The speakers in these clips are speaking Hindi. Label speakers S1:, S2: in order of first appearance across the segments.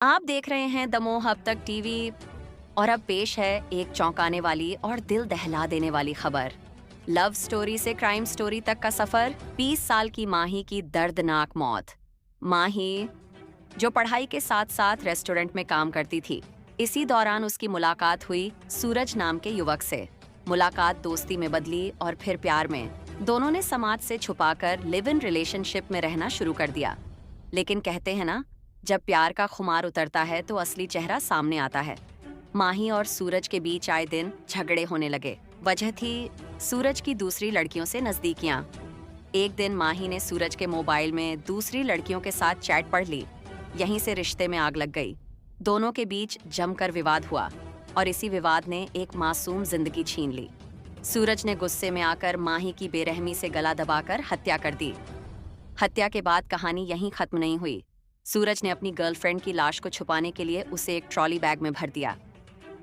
S1: आप देख रहे हैं दमोह अब तक टीवी। और अब पेश है एक चौंकाने वाली और दिल दहला देने वाली खबर। लव स्टोरी से क्राइम स्टोरी तक का सफर। 20 साल की माही की दर्दनाक मौत। माही, जो पढ़ाई के साथ साथ रेस्टोरेंट में काम करती थी, इसी दौरान उसकी मुलाकात हुई सूरज नाम के युवक से। मुलाकात दोस्ती में बदली और फिर प्यार में। दोनों ने समाज से छुपाकर लिव इन रिलेशनशिप में रहना शुरू कर दिया। लेकिन कहते हैं ना, जब प्यार का खुमार उतरता है तो असली चेहरा सामने आता है। माही और सूरज के बीच आए दिन झगड़े होने लगे। वजह थी सूरज की दूसरी लड़कियों से नजदीकियां। एक दिन माही ने सूरज के मोबाइल में दूसरी लड़कियों के साथ चैट पढ़ ली। यहीं से रिश्ते में आग लग गई। दोनों के बीच जमकर विवाद हुआ और इसी विवाद ने एक मासूम जिंदगी छीन ली। सूरज ने गुस्से में आकर माही की बेरहमी से गला दबाकर हत्या कर दी। हत्या के बाद कहानी यहीं खत्म नहीं हुई। सूरज ने अपनी गर्लफ्रेंड की लाश को छुपाने के लिए उसे एक ट्रॉली बैग में भर दिया।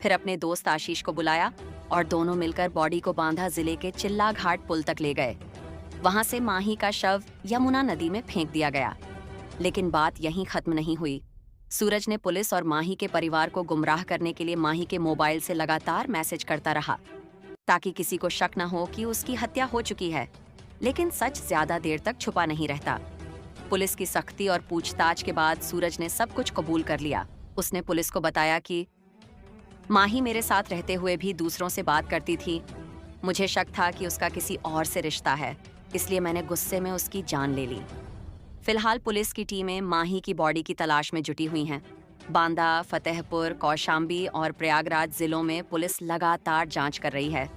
S1: फिर अपने दोस्त आशीष को बुलाया और दोनों मिलकर बॉडी को बांधा जिले के चिल्ला घाट पुल तक ले गए। वहां से माही का शव यमुना नदी में फेंक दिया गया। लेकिन बात यहीं खत्म नहीं हुई। सूरज ने पुलिस और माही के परिवार को गुमराह करने के लिए माही के मोबाइल से लगातार मैसेज करता रहा, ताकि किसी को शक न हो कि उसकी हत्या हो चुकी है। लेकिन सच ज्यादा देर तक छुपा नहीं रहता। पुलिस की सख्ती और पूछताछ के बाद सूरज ने सब कुछ कबूल कर लिया। उसने पुलिस को बताया कि माही मेरे साथ रहते हुए भी दूसरों से बात करती थी। मुझे शक था कि उसका किसी और से रिश्ता है, इसलिए मैंने गुस्से में उसकी जान ले ली। फिलहाल पुलिस की टीमें माही की बॉडी की तलाश में जुटी हुई हैं। बांदा, फतेहपुर, कौशाम्बी और प्रयागराज जिलों में पुलिस लगातार जांच कर रही है।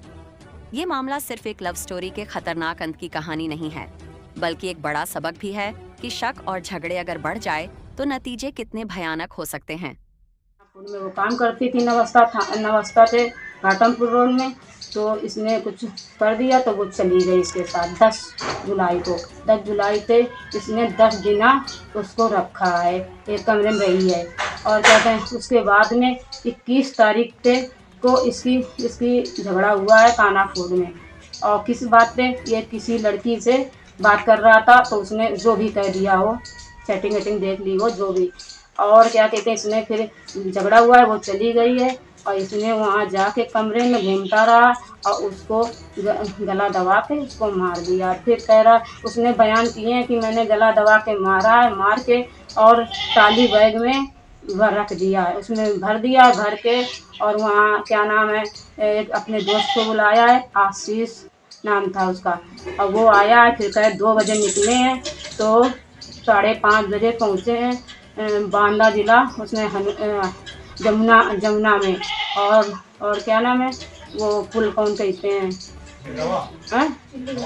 S1: ये मामला सिर्फ एक लव स्टोरी के खतरनाक अंत की कहानी नहीं है, बल्कि एक बड़ा सबक भी है कि शक और झगड़े अगर बढ़ जाए तो नतीजे कितने भयानक हो सकते हैं।
S2: में वो काम करती थी नवस्था से घाटमपुर रोड में। तो इसने कुछ कर दिया तो वो चली गई इसके साथ 10 जुलाई को। 10 जुलाई से इसने 10 दिन उसको रखा है, एक कमरे में रही है। और कहते हैं उसके बाद में 21 तारीख से को इसकी इसकी झगड़ा हुआ है कानाफूर में। और किस बात पे, ये किसी लड़की से बात कर रहा था तो उसने जो भी कह दिया हो, सेटिंग वेटिंग देख ली हो जो भी। और क्या कहते हैं, इसने फिर झगड़ा हुआ है, वो चली गई है। और इसने वहाँ जाके कमरे में घूमता रहा और उसको गला दबा के उसको मार दिया। फिर कह रहा, उसने बयान किए हैं कि मैंने गला दबा के मारा है, मार के और ट्राली बैग में रख दिया है, उसमें भर दिया है, भर के। और वहाँ क्या नाम है, एक अपने दोस्त को बुलाया है, आशीष नाम था उसका। और वो आया है, फिर कहे 2 बजे निकले हैं तो 5:30 बजे पहुँचे हैं बांदा जिला, उसमें जमुना जमुना में। और क्या नाम है वो पुल, कौन कहते हैं,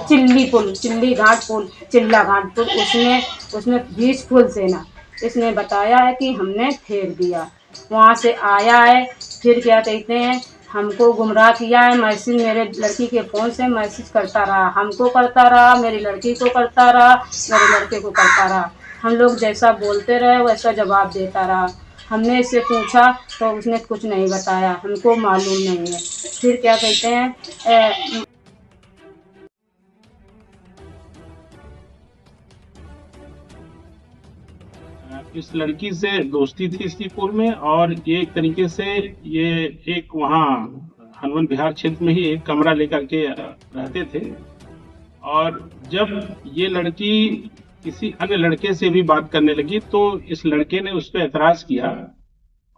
S2: चिल्ली पुल, चिल्ली घाट पुल, चिल्ला घाट पुल, उसमें उसमें बीच पुल से ना इसने बताया है कि हमने फेंक दिया। वहाँ से आया है, फिर क्या कहते हैं, हमको गुमराह किया है। मैसेज मेरे लड़की के फ़ोन से मैसेज करता रहा, हमको करता रहा, मेरी लड़की को करता रहा, मेरे लड़के को करता रहा। हम लोग जैसा बोलते रहे वैसा जवाब देता रहा। हमने इससे पूछा तो उसने कुछ नहीं बताया, हमको मालूम नहीं है। फिर क्या कहते हैं,
S3: इस लड़की से दोस्ती थी इसकी पूर्व में, और ये एक तरीके से ये एक वहाँ हनुमान विहार क्षेत्र में ही एक कमरा लेकर के रहते थे। और जब ये लड़की किसी अन्य लड़के से भी बात करने लगी तो इस लड़के ने उस पर एतराज किया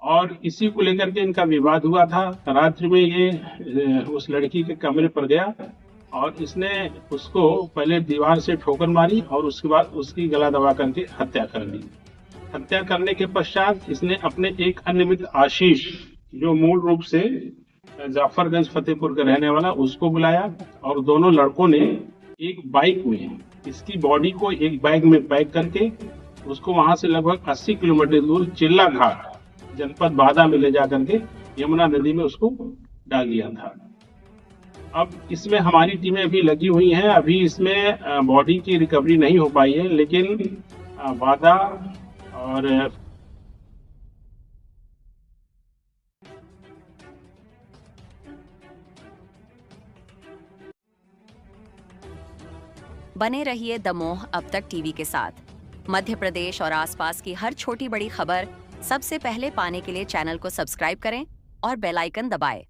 S3: और इसी को लेकर के इनका विवाद हुआ था। रात्रि में ये उस लड़की के कमरे पर गया और इसने उसको पहले दीवार से ठोकर मारी और उसके बाद उसकी गला दबा करके हत्या कर दी। हत्या करने के पश्चात इसने अपने एक अन्य मित्र आशीष, जो मूल रूप से जाफरगंज फतेहपुर का रहने वाला, उसको बुलाया और दोनों लड़कों ने एक बाइक में इसकी बॉडी को एक बैग में पैक करके उसको वहां से लगभग 80 किलोमीटर दूर चिल्ला घाट जनपद बांदा में ले जा करके यमुना नदी में उसको डाल दिया था। अब इसमें हमारी टीमें भी लगी हुई हैं। अभी इसमें बॉडी की रिकवरी नहीं हो पाई है, लेकिन बांदा और
S1: बने रहिए दमोह अब तक टीवी के साथ। मध्य प्रदेश और आसपास की हर छोटी बड़ी खबर सबसे पहले पाने के लिए चैनल को सब्सक्राइब करें और बेल आइकन दबाएं।